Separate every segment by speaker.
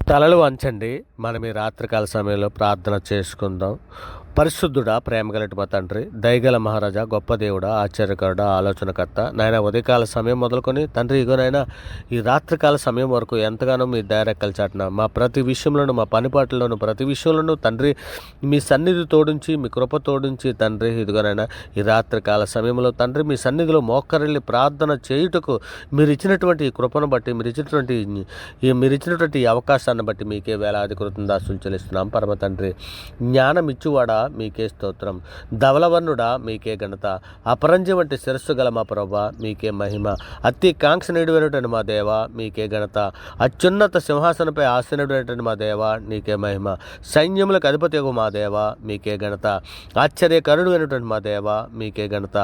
Speaker 1: తలలు వంచండి. మనం ఈ రాత్రికాల సమయంలో ప్రార్థన చేసుకుందాం. పరిశుద్ధుడా, ప్రేమగలటి మా తండ్రి, దయగల మహారాజా, గొప్ప దేవుడా, ఆశ్చర్యకరుడా, ఆలోచనకర్త నాయన, ఉదయకాల సమయం మొదలుకొని తండ్రి ఇగోనైనా ఈ రాత్రికాల సమయం వరకు ఎంతగానో మీ దయరెక్కల చాటున మా ప్రతి విషయంలోనూ, మా పనిపాట్లలోనూ, ప్రతి విషయంలోనూ తండ్రి మీ సన్నిధి తోడించి, మీ కృప తోడించి తండ్రి ఇదిగోనైనా ఈ రాత్రికాల సమయంలో తండ్రి మీ సన్నిధిలో మోకరిల్లి ప్రార్థన చేయుటకు మీరు ఇచ్చినటువంటి ఈ కృపను బట్టి, మీరు ఇచ్చినటువంటి ఈ అవకాశాన్ని బట్టి మీకే వేలాది కృతజ్ఞతాస్తుతులు చెల్లిస్తున్నాం. పరమ తండ్రి, జ్ఞానం ఇచ్చువాడా మీకే స్తోత్రం. ధవలవర్ణుడా మీకే ఘనత. అపరంజి వంటి శిరస్సు గల మా ప్రభా మీకే మహిమ. అతి కాంక్షణీయుడైనటువంటి మా దేవ మీకే ఘనత. అత్యున్నత సింహాసనపై ఆసీనుడైనటువంటి మా దేవ నీకే మహిమ. సైన్యములకు అధిపతి మా దేవ మీకే ఘనత. ఆశ్చర్యకరుడు అయినటువంటి మా దేవ మీకే ఘనత.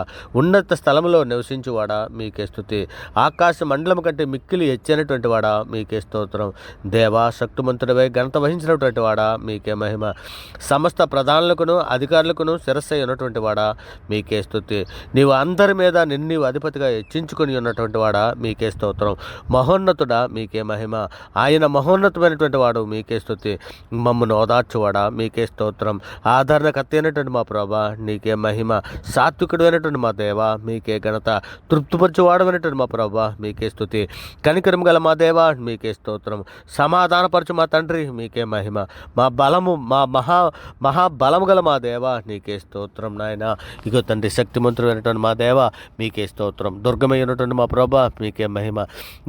Speaker 1: ఉన్నత స్థలంలో నివసించువాడా మీకే స్తుతి. ఆకాశ మండలం కంటే మిక్కిలి హెచ్చైనటువంటి వాడా మీకే స్తోత్రం. దేవా, శక్తిమంతుడివై ఘనత వహించినటువంటి వాడా మీకే మహిమ. సమస్త ప్రధానులకును అధికారులకును శిరస్సు ఉన్నటువంటి వాడా మీకే స్తుతి. నీవు అందరి మీద నిన్ను అధిపతిగా హెచ్చించుకొని ఉన్నటువంటి వాడా మీకే స్తోత్రం. మహోన్నతుడా మీకే మహిమ. ఆయన మహోన్నతమైనటువంటి వాడు మీకే స్తుతి. మమ్మను ఓదార్చువాడా మీకే స్తోత్రం. ఆదరణకర్త అయినటువంటి మా ప్రభా నీకే మహిమ. సాత్వికుడు అయినటువంటి మా దేవ మీకే ఘనత. తృప్తిపరచువాడమైనటువంటి మా ప్రభా మీకే స్తుతి. కనికరం గల మా దేవ మీకే స్తోత్రం. సమాధానపరచు మా తండ్రి మీకే మహిమ. మా బలము, మా మహాబలము గల మా దేవ నీకే స్తోత్రం. నాయన ఇగో తండ్రి, శక్తిమంతుడైనటువంటి మా దేవ మీకే స్తోత్రం. దుర్గమై ఉన్నటువంటి మా ప్రభా మీకే మహిమ.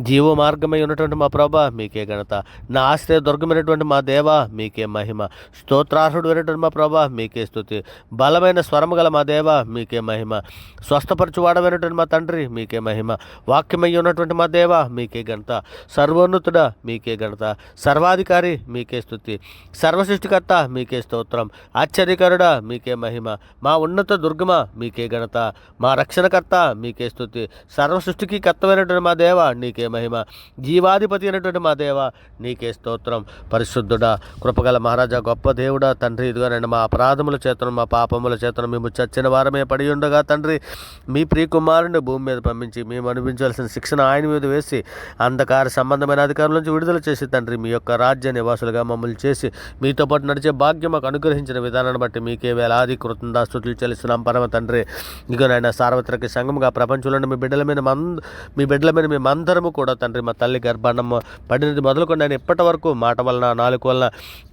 Speaker 1: జీవ మార్గమై ఉన్నటువంటి మా ప్రభా మీకే ఘనత. నా ఆశ్రయ దుర్గమైనటువంటి మా దేవ మీకే మహిమ. స్తోత్రార్హుడు అయినటువంటి మా ప్రభా మీకే స్తుతి. బలమైన స్వరము గల మా దేవ మీకే మహిమ. స్వస్థపరచువాడమైనటువంటి మా తండ్రి మీకే మహిమ. వాక్యమై ఉన్నటువంటి మా దేవ మీకే ఘనత. సర్వోన్నతుడా మీకే ఘనత. సర్వాధికారి మీకే స్తుతి. సర్వసృష్టికర్త మీకే స్తోత్రం. ఆశ్చర్యకరుడా మీకే మహిమ. మా ఉన్నత దుర్గమ మీకే ఘనత. మా రక్షణకర్త మీకే స్తుతి. సర్వ సృష్టికి కర్తమైనటువంటి మా దేవ నీకే మహిమ. జీవాధిపతి అయినటువంటి మా దేవ నీకే స్తోత్రం. పరిశుద్ధుడా, కృపగల మహారాజా, గొప్ప దేవుడా తండ్రి, ఇదిగోనండి మా అపరాధముల చేతను, మా పాపముల చేతను మేము చచ్చిన వారమే పడి ఉండగా తండ్రి మీ ప్రియకుమారుని భూమి మీద పంపించి మేము అనిపించాల్సిన శిక్షణ ఆయన మీద వేసి అంధకార సంబంధమైన అధికారుల నుంచి విడుదల చేసి తండ్రి మీ యొక్క రాజ్య నివాసులుగా మమ్మల్ని చేసి మీతో పాటు నడిచే భాగ్యం మాకు అనుగ్రహించిన విధానాన్ని బట్టి మీకే వేలాది కృతజ్ఞతాస్తుతులు చెల్లిస్తున్నాం. పరమ తండ్రి, ఇగో నాయన సార్వత్రిక సంఘముగా ప్రపంచంలో మీ బిడ్డల మీద మేమందరము కూడా తండ్రి మా తల్లి గర్భాండం పడినది మొదలుకొని నేను ఇప్పటి వరకు మాట వలన, నాలుగు వలన,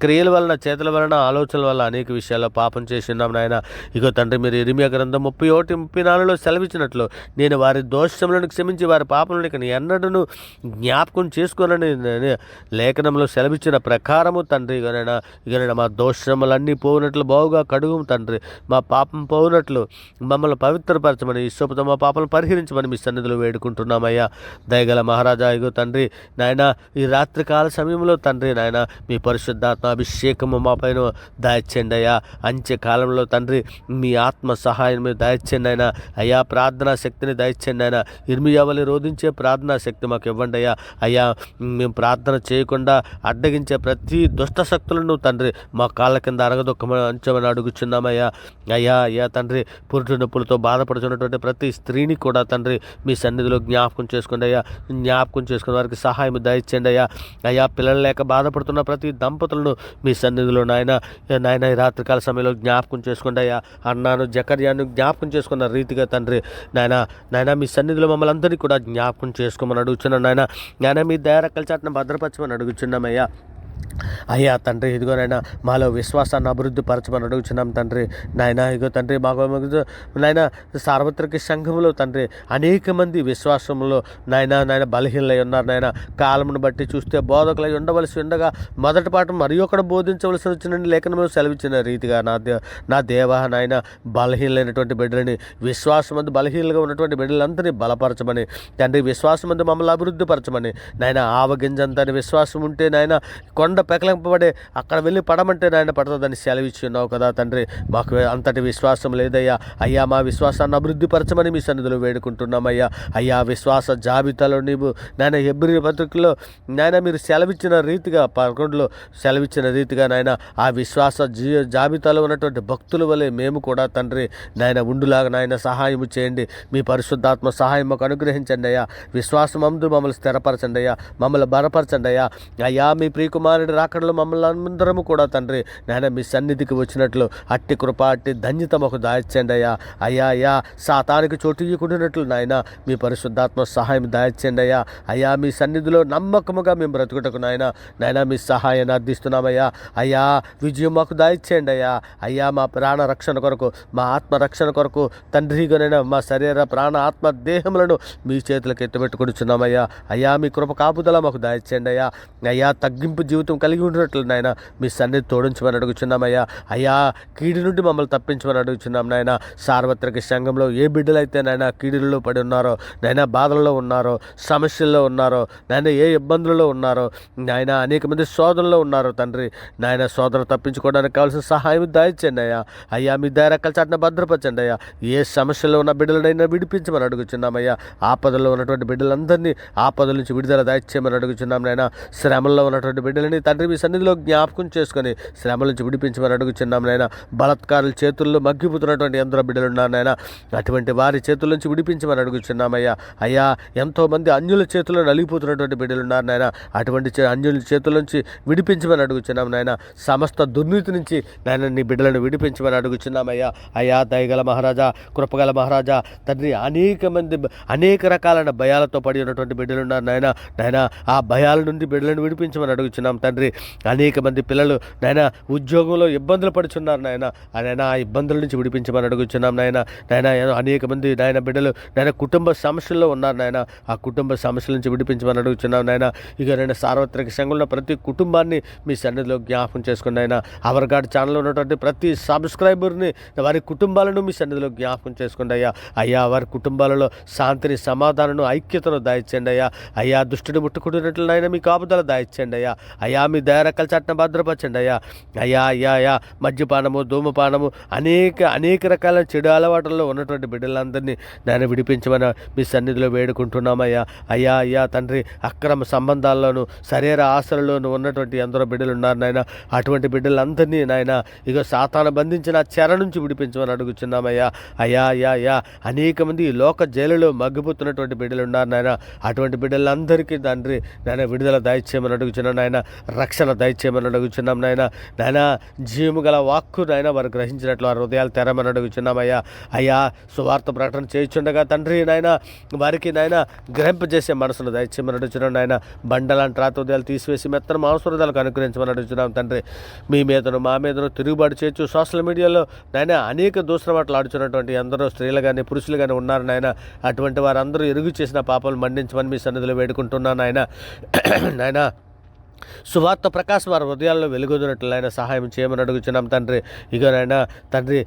Speaker 1: క్రియల వలన, చేతుల వలన, ఆలోచనల వలన అనేక విషయాల్లో పాపం చేస్తున్నాం నాయన. ఇగో తండ్రి, మీరు ఇర్మియా గ్రంథం 31:34 సెలవిచ్చినట్లు నేను వారి దోషములను క్షమించి వారి పాపములను ఇక ఎన్నడూ జ్ఞాపకం చేసుకోనని లేఖనంలో సెలవిచ్చిన ప్రకారము తండ్రి ఇగనైనా మా దోషములన్నీ పోయినట్లు బావుగా కడుగు తండ్రి. మా పాపం పోయినట్లు మమ్మల్ని పవిత్రపరచమని, ఇష్టంతో మా పాపలను పరిహరించమని మీ సన్నిధిలో వేడుకుంటున్నామయ్యా. దయగల మహారాజా, ఇగో తండ్రి నాయన ఈ రాత్రికాల సమయంలో తండ్రి నాయన మీ పరిశుద్ధాత్మ అభిషేకము మా పైన దయచేయండి అయ్యా. అంత్యకాలంలో తండ్రి మీ ఆత్మ సహాయం మీద దయచేయండి అయినా అయ్యా. ప్రార్థనా శక్తిని దయచేయండి అయినా. ఇర్మియా వలె రోధించే ప్రార్థనా శక్తి మాకు ఇవ్వండి అయ్యా. అయ్యా, మేము ప్రార్థన చేయకుండా అడ్డగించే ప్రతి దుష్ట శక్తులను తండ్రి మా కాళ్ళ కింద అరగదొక్కమని అంచమని అడుగుచున్నామయ్యా. అయ్యా తండ్రి, పురుటి నొప్పులతో బాధపడుతున్నటువంటి ప్రతి స్త్రీని కూడా తండ్రి మీ సన్నిధిలో జ్ఞాపకం చేసుకోండి అయ్యా. జ్ఞాపకం చేసుకున్న వారికి సహాయం దయచేయండి అయ్యా. పిల్లలు లేక బాధపడుతున్న ప్రతి దంపతులను మీ సన్నిధిలో నాయన ఈ రాత్రికాల సమయంలో జ్ఞాపకం చేసుకోండి అయ్యా. అన్నాను జకర్యాను జ్ఞాపకం చేసుకున్న రీతిగా తండ్రి నాయన మీ సన్నిధిలో మమ్మల్ని అందరినీ కూడా జ్ఞాపకం చేసుకోమని అడుగుచున్నాను నాయన. మీ దయరెక్కల చాటున భద్రపరచమని అడుగుచున్నామయ్యా. అయ్యా తండ్రి, ఇదిగోనైనా మాలో విశ్వాసాన్ని అభివృద్ధి పరచమని అడుగుచున్నాం తండ్రి నాయన. ఇగో తండ్రి, మాకు నాయన సార్వత్రిక సంఘంలో తండ్రి అనేక మంది విశ్వాసంలో నాయన బలహీనలై ఉన్నారు నాయన. కాలమును బట్టి చూస్తే బోధకులై ఉండవలసి ఉండగా మొదటి పాఠం మరి ఒకటి బోధించవలసి వచ్చిన లేఖనము సెలవిచ్చిన రీతిగా నా దేవ నాయన బలహీనలైనటువంటి బిడ్డలని, విశ్వాసమందు బలహీనలుగా ఉన్నటువంటి బిడ్డలందరినీ బలపరచమని తండ్రి, విశ్వాసమందు మమ్మల్ని అభివృద్ధి పరచమని నాయన. ఆవగింజంతని విశ్వాసం ఉంటే నాయన కొండ పెకలింపబడే అక్కడ వెళ్ళి పడమంటే నాయన పడుతుందని సెలవిచ్చి ఉన్నావు కదా తండ్రి. మాకు అంతటి విశ్వాసం లేదయ్యా. అయ్యా, మా విశ్వాసాన్ని అభివృద్ధి పరచమని మీ సన్నిధిలో వేడుకుంటున్నామయ్యా. అయ్యా, విశ్వాస జాబితాలో నీవు నాయన హెబ్రీ పత్రికలో నాయన మీరు సెలవిచ్చిన రీతిగా 11లో సెలవిచ్చిన రీతిగా నాయన ఆ విశ్వాస జాబితాలో ఉన్నటువంటి భక్తుల వలె మేము కూడా తండ్రి నాయన ఉండులాగా నాయన సహాయం చేయండి. మీ పరిశుద్ధాత్మ సహాయం మాకు అనుగ్రహించండి అయ్యా. విశ్వాసం మమ్మల్ని స్థిరపరచండి అయ్యా. మమ్మల్ని బలపరచండి అయ్యా. అయ్యా, మీ ప్రియకుమారుడు రాకడి రాకడలో మమ్మల్ని అందరము కూడా తండ్రి నాయన మీ సన్నిధికి వచ్చినట్లు అట్టి కృప అట్టి ధన్యత మాకు దాయిచ్చండి అయ్యా. అయ్యా అయ్యా సాతానికి చోటు ఇయ్యకుండానట్లు నాయన మీ పరిశుద్ధాత్మ సహాయం దాయిచ్చండి అయ్యా. అయ్యా మీ సన్నిధిలో నమ్మకముగా మేము బ్రతుకుటకు నాయన మీ సహాయాన్ని అర్థిస్తున్నామయ్యా. అయ్యా విజయం మాకు దాయిచ్చేయండి అయ్యా. అయ్యా మా ప్రాణ రక్షణ కొరకు మా ఆత్మ రక్షణ కొరకు తండ్రిగానైనా మా శరీర ప్రాణ ఆత్మ దేహములను మీ చేతులకు ఎత్తుపెట్టుకొనిచున్నామయ్యా. అయ్యా మీ కృప కాపుదల మాకు దాయిచ్చేయండి అయ్యా. అయ్యా తగ్గింపు జీవితం కలిగి ఉంటున్నట్లు నాయన మీ సన్నిధి తోడించమని అడుగుచున్నామయ్యా. అయ్యా కీడి నుండి మమ్మల్ని తప్పించమని అడుగుచున్నాం నాయన. సార్వత్రిక సంఘంలో ఏ బిడ్డలైతే నాయన కీడులలో పడి ఉన్నారో నాయన, బాధల్లో ఉన్నారో, సమస్యల్లో ఉన్నారో నాయన, ఏ ఇబ్బందులలో ఉన్నారో నాయన, అనేక మంది శోధనలో ఉన్నారో తండ్రి నాయన, శోధన తప్పించుకోవడానికి కావాల్సిన సహాయం దాయిచ్చండి అయ్యా. అయ్యా మీ దయరక్కల చాటున భద్రపరచండి అయ్యా. ఏ సమస్యలో ఉన్న బిడ్డలనైనా విడిపించమని అడుగుచున్నామయ్యా. ఆపదలో ఉన్నటువంటి బిడ్డలందరినీ ఆపదల నుంచి విడుదల దాయిచ్చేయమని అడుగుచున్నాం నాయన. శ్రమల్లో ఉన్నటువంటి బిడ్డలని తండ్రి మీ సన్నిధిలో జ్ఞాపకం చేసుకొని శ్రమల నుంచి విడిపించమని అడుగుచున్నాం నాయన. బలత్కారుల చేతుల్లో మగ్గిపోతున్నటువంటి ఎందరో బిడ్డలు ఉన్నారు నాయన, అటువంటి వారి చేతుల నుంచి విడిపించమని అడుగుచున్నామయ్యా. అయ్యా ఎంతోమంది అన్యుల చేతుల్లో నలిగిపోతున్నటువంటి బిడ్డలు ఉన్నారు నాయన, అటువంటి అన్యుల చేతుల నుంచి విడిపించమని అడుగుచున్నాం నాయన. సమస్త దుర్నీతి నుంచి నాయన నీ బిడ్డలను విడిపించమని అడుగుచున్నామయ్యా. అయ్యా దయగల మహారాజా, కృపగల మహారాజా తండ్రి, అనేక రకాలైన భయాలతో పడి ఉన్నటువంటి బిడ్డలు ఉన్నారు నాయన. ఆ భయాల నుండి బిడ్డలను విడిపించమని అడుగుచున్నాం తండ్రి. అనేక మంది పిల్లలు నాయన ఉద్యోగంలో ఇబ్బందులు పడుచున్నారు నాయన. ఆ ఇబ్బందుల నుంచి విడిపించమని అడుగుచున్నాం నాయన. అనేక మంది నాయన బిడ్డలు నాయన కుటుంబ సమస్యల్లో ఉన్నారు నాయన. ఆ కుటుంబ సమస్యల నుంచి విడిపించమని అడుగుచున్నాం నాయన. ఇక నేను సార్వత్రిక సంఘంలో ప్రతి కుటుంబాన్ని మీ సన్నిధిలో జ్ఞాపకం చేసుకుని నాయన, అవర్ గాడ్ ఛానల్లో ఉన్నటువంటి ప్రతి సబ్స్క్రైబర్ని వారి కుటుంబాలను మీ సన్నిధిలో జ్ఞాపకం చేసుకోండి అయ్యా. అయ్యా వారి కుటుంబాలలో శాంతిని, సమాధానం, ఐక్యతను దాయిచ్చండి అయ్యా. అయ్యా దుష్టుని ముట్టుకుంటున్నట్లు నాయన మీ కాపుదల దాయిచ్చండి అయ్యా. అయ్యా మీ దయరక్కల చట్టం భద్రపరచండి అయ్యా. అయ్యా అయ్యా అయ్యా మద్యపానము, ధూమపానము, అనేక రకాల చెడు అలవాటుల్లో ఉన్నటువంటి బిడ్డలందరినీ నాయన విడిపించమని మీ సన్నిధిలో వేడుకుంటున్నామయ్యా. అయ్యా అయ్యా తండ్రి, అక్రమ సంబంధాల్లోనూ శరీర ఆశలలోనూ ఉన్నటువంటి ఎందరో బిడ్డలు ఉన్నారు నాయన. అటువంటి బిడ్డలందరినీ నాయన ఇక సాతాను బంధించిన చెర నుంచి విడిపించమని అడుగుచున్నామయ్యా. అయ్యా అయ్యా అయ్యా అనేక మంది ఈ లోక జైలులో మగ్గిపోతున్నటువంటి బిడ్డలు ఉన్నారు నాయన. అటువంటి బిడ్డలందరికీ తండ్రి నాయన విడుదల దయచేయమని అడుగుచున్నాం నాయన. రక్షణ దయచేయమని అడుగుచున్నాం నాయన. జీవము గల వాక్కు నాయన వారు గ్రహించినట్లు వారి హృదయాలు తెరమని అడుగుచున్నామయ్యా. అయ్యా సువార్త ప్రకటన చేయుచుండగా తండ్రి నాయన వారికి నాయన గ్రహింపజేసే మనసును దయచేయమని అడుగుచున్నాం నాయన. బండలాంటి రాత హృదయాలు తీసివేసి మెత్తన మాంస హృదయాలకు అనుగ్రహించమని అడుగుచున్నాం తండ్రి. మీ మీదను మా మీదను తిరుగుబాటు చేయొచ్చు. సోషల్ మీడియాలో నాయన అనేక దూసర మాటలు ఆడుచున్నటువంటి ఎందరో స్త్రీలు కానీ పురుషులు కానీ ఉన్నారు నాయన. అటువంటి వారందరూ ఎరుగు చేసిన పాపాలు మండించమని మీ సన్నిధిలో వేడుకుంటున్నాను నాయన. సువార్త ప్రకాశం వారి హృదయాల్లో వెలుగొందినట్లు ఆయన సహాయం చేయమని అడుగుచున్నాం తండ్రి. ఇగోనైనా తండ్రి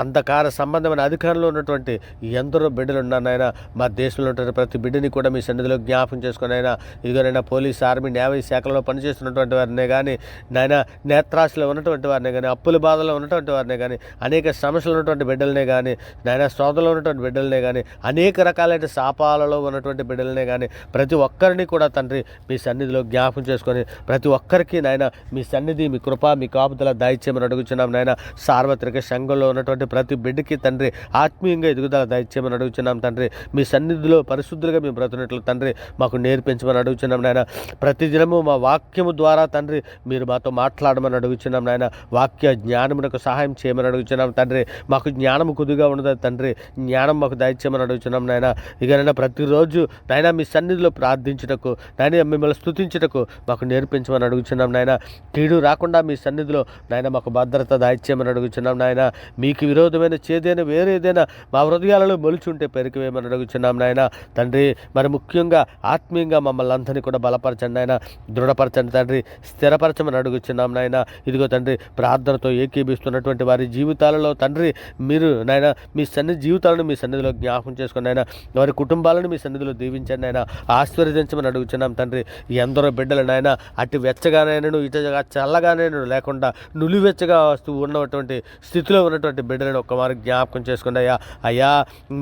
Speaker 1: అంధకార సంబంధమైన అధికారంలో ఉన్నటువంటి ఎందరో బిడ్డలు ఉన్నారు నాయన. మా దేశంలో ఉన్న ప్రతి బిడ్డని కూడా మీ సన్నిధిలో జ్ఞాపకం చేసుకుని అయినా ఇదిగోనైనా పోలీస్, ఆర్మీ, న్యాయ శాఖలలో పనిచేస్తున్నటువంటి వారినే కానీ నాయన, నేత్రాశలో ఉన్నటువంటి వారినే కానీ, అప్పుల బాధలో ఉన్నటువంటి వారినే కానీ, అనేక సమస్యలు ఉన్నటువంటి బిడ్డలనే కానీ నాయన, శోధనలో ఉన్నటువంటి బిడ్డలనే కానీ, అనేక రకాలైన శాపాలలో ఉన్నటువంటి బిడ్డలనే కానీ ప్రతి ఒక్కరిని కూడా తండ్రి మీ సన్నిధిలో జ్ఞాపకం చేసుకొని ప్రతి ఒక్కరికి నాయన మీ సన్నిధి, మీ కృప, మీ కాపుదల దయచేయమని అడుగుచున్నాం నాయన. సార్వత్రిక సంఘంలో ఉన్నటువంటి ప్రతి బిడ్డకి తండ్రి ఆత్మీయంగా ఎదుగుదల దయచేయమని అడుగుచున్నాం తండ్రి. మీ సన్నిధిలో పరిశుద్ధులుగా మేము బ్రతుకున్నట్లు తండ్రి మాకు నేర్పించమని అడుగుచున్నాం నాయన. ప్రతిదినము మా వాక్యము ద్వారా తండ్రి మీరు మాతో మాట్లాడమని అడుగుచున్నాం నాయన. వాక్య జ్ఞానమునకు సహాయం చేయమని అడుగుచున్నాం తండ్రి. మాకు జ్ఞానము కొద్దిగా ఉండదు తండ్రి, జ్ఞానం మాకు దయచేయమని అడుగుచున్నాం నాయన. ఇకనైనా ప్రతిరోజు నాయన మీ సన్నిధిలో ప్రార్థించుటకు నాయన, మిమ్మల్ని స్తుతించుటకు మాకు నేర్పించమని అడుగుచున్నాం నాయన. కీడు రాకుండా మీ సన్నిధిలో నాయన మాకు భద్రత దాయిచ్చేయమని అడుగుచున్నాం నాయన. మీకు విరోధమైన చేదైనా వేరేదైనా మా హృదయాలలో మొలుచుంటే పెరికివేయమని అడుగుచున్నాం నాయన. తండ్రి మరి ముఖ్యంగా ఆత్మీయంగా మమ్మల్ని అందరినీ కూడా బలపరచండి నాయన, దృఢపరచండి తండ్రి, స్థిరపరచమని అడుగుచున్నాం నాయన. ఇదిగో తండ్రి ప్రార్థనతో ఏకీభిస్తున్నటువంటి వారి జీవితాలలో తండ్రి మీరు నాయన మీ జీవితాలను మీ సన్నిధిలో జ్ఞాపకం చేసుకుని నాయన, వారి కుటుంబాలను మీ సన్నిధిలో దీవించండి నాయన, ఆశీర్వదించమని అడుగుచున్నాం తండ్రి. ఎందరో బిడ్డలు నాయన అటు వెచ్చగానైనా ఇటు చల్లగానైనా లేకుండా నులివెచ్చగా వస్తూ ఉన్నటువంటి స్థితిలో ఉన్నటువంటి బిడ్డలను ఒక్కమారు జ్ఞాపకం చేసుకోండి అయ్యా. అయ్యా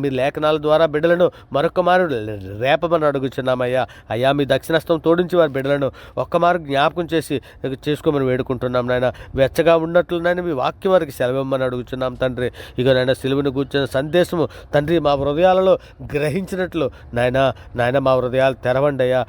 Speaker 1: మీ లేఖనాల ద్వారా బిడ్డలను మరొకమారు రేపమని అడుగుచున్నామయ్యా. అయ్యా మీ దక్షిణస్థం తోడించి వారి బిడ్డలను ఒక్కమారు జ్ఞాపకం చేసుకోమని వేడుకుంటున్నాం నాయన. వెచ్చగా ఉన్నట్లు నాయన మీ వాక్యం వారికి సెలవిమ్మని అడుగుచున్నాం తండ్రి. ఇక నాయన సిలువను కూర్చున్న సందేశము తండ్రి మా హృదయాలలో గ్రహించినట్లు నాయన మా హృదయాలు తెరవండి అయ్యా.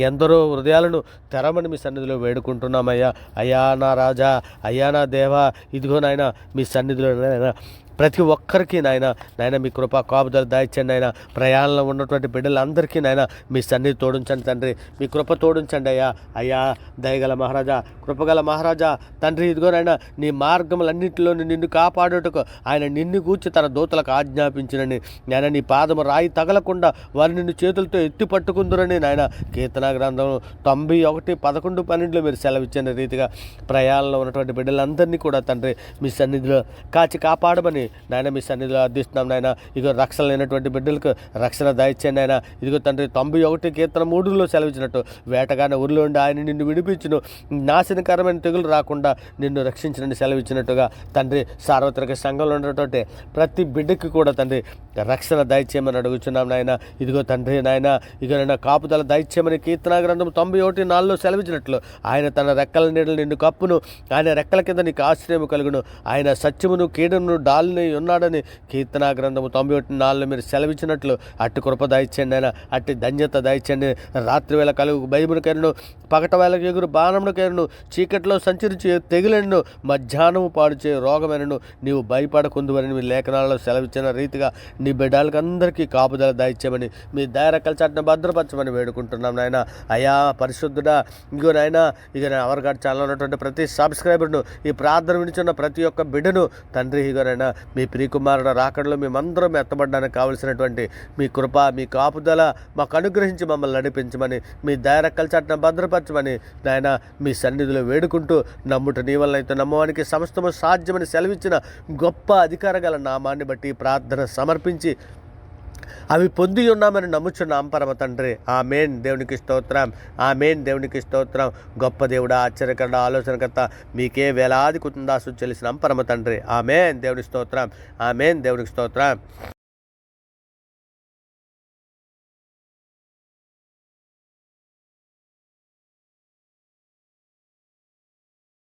Speaker 1: ఎందరో హృదయాలను తెరవని మీ సన్నిధిలో వేడుకుంటున్నామయ్యా. అయ్యా నా రాజా, అయ్యా నా దేవా, ఇదిగో నాయన మీ సన్నిధిలో నాయన ప్రతి ఒక్కరికి నాయన మీ కృప కాపుదల దాయిచ్చండి నాయన. ప్రయాణంలో ఉన్నటువంటి బిడ్డలందరికీ నాయన మీ సన్నిధి తోడించండి తండ్రి, మీ కృప తోడించండి అయ్యా. అయ్యా దయగల మహారాజా, కృపగల మహారాజా తండ్రి, ఇదిగోనైనా నీ మార్గములన్నింటిలో నిన్ను కాపాడుటకు ఆయన నిన్ను గూర్చి తన దూతలకు ఆజ్ఞాపించినని నాయన, నీ పాదము రాయి తగలకుండా వారు నిన్ను చేతులతో ఎత్తి పట్టుకుందురని నాయన కీర్తన గ్రంథం 91, 11, 12 మీరు సెలవిచ్చిన రీతిగా ప్రయాణంలో ఉన్నటువంటి బిడ్డలందరినీ కూడా తండ్రి మీ సన్నిధిలో కాచి కాపాడమని నాయన మీ సన్నిధిలో అర్థిస్తున్నాం నాయన. ఇదిగో రక్షణ లేనటువంటి బిడ్డలకు రక్షణ దయచేయండి నాయన. ఇదిగో తండ్రి 91 కీర్తన 3లో సెలవిచ్చినట్టు వేటగానే ఊరిలో ఉండి ఆయన నిన్ను విడిపించును, నాశనకరమైన తెగులు రాకుండా నిన్ను రక్షించినని సెలవిచ్చినట్టుగా తండ్రి సార్వత్రిక సంఘంలో ఉన్నటువంటి ప్రతి బిడ్డకి కూడా తండ్రి రక్షణ దయచేయమని అడుగుచున్నాం నాయన. ఇదిగో తండ్రి నాయన, ఇదిగో నాయన కాపుదల దయచేయమని కీర్తన గ్రంథం 91:4లో సెలవిచ్చినట్లు ఆయన తన రెక్కల నీడలు నిన్ను కప్పును, ఆయన రెక్కల కింద నీకు ఆశ్రయం కలుగును, ఆయన సత్యమును కీడును డాల్ని ఉన్నాడని కీర్తన గ్రంథము 91:4 మీరు సెలవిచ్చినట్లు అట్టి కృప దయచేయండి ఆయన, అట్టి ధన్యత దయచేయండి. రాత్రి వేళ కలుగు భయమునికైనను, పగట వేళకు ఎగురు బాణమునికైనను, చీకట్లో సంచరించి తెగులెను, మధ్యాహ్నము పాడుచే రోగమైనను నీవు భయపడకుందువని మీ లేఖనాలలో సెలవిచ్చిన రీతిగా నీ బిడ్డలకు అందరికీ కాపుదల దయచేయమని మీ దయరక్కల చాటును భద్రపరచమని వేడుకుంటున్నాం నాయన. అయా పరిశుద్ధుడా, ఇగో నాయన, ఇక అవర్గాడ్ ఛానల్ ఉన్నటువంటి ప్రతి సబ్స్క్రైబర్ను, ఈ ప్రార్థన వినిచున్న ప్రతి ఒక్క బిడ్డను తండ్రి ఇగోనైనా మీ ప్రియకుమారుడు రాకడలో మేమందరం ఎత్తబడడానికి కావలసినటువంటి మీ కృప, మీ కాపుదల మాకు అనుగ్రహించి మమ్మల్ని నడిపించమని మీ దయరక్కల చాటున భద్రపరచమని నాయన మీ సన్నిధిలో వేడుకుంటూ, నమ్ముట నీ వల్ల అయితే నమ్మవానికి సమస్తము సాధ్యమని సెలవిచ్చిన గొప్ప అధికార గల నామాన్ని బట్టి ప్రార్థన సమర్పించి అవి పొంది ఉన్నామని నమ్ముచున్నాం పరమ తండ్రి. ఆమేన్. దేవునికి స్తోత్రం, ఆమేన్. దేవునికి స్తోత్రం. గొప్ప దేవుడా, ఆశ్చర్యకరుడ, ఆలోచనకర్త, మీకే వేలాది కుతుందాసు చెల్లిసినాం పరమ తండ్రి. ఆమేన్. దేవునికి స్తోత్రం, ఆమేన్. దేవునికి స్తోత్రం.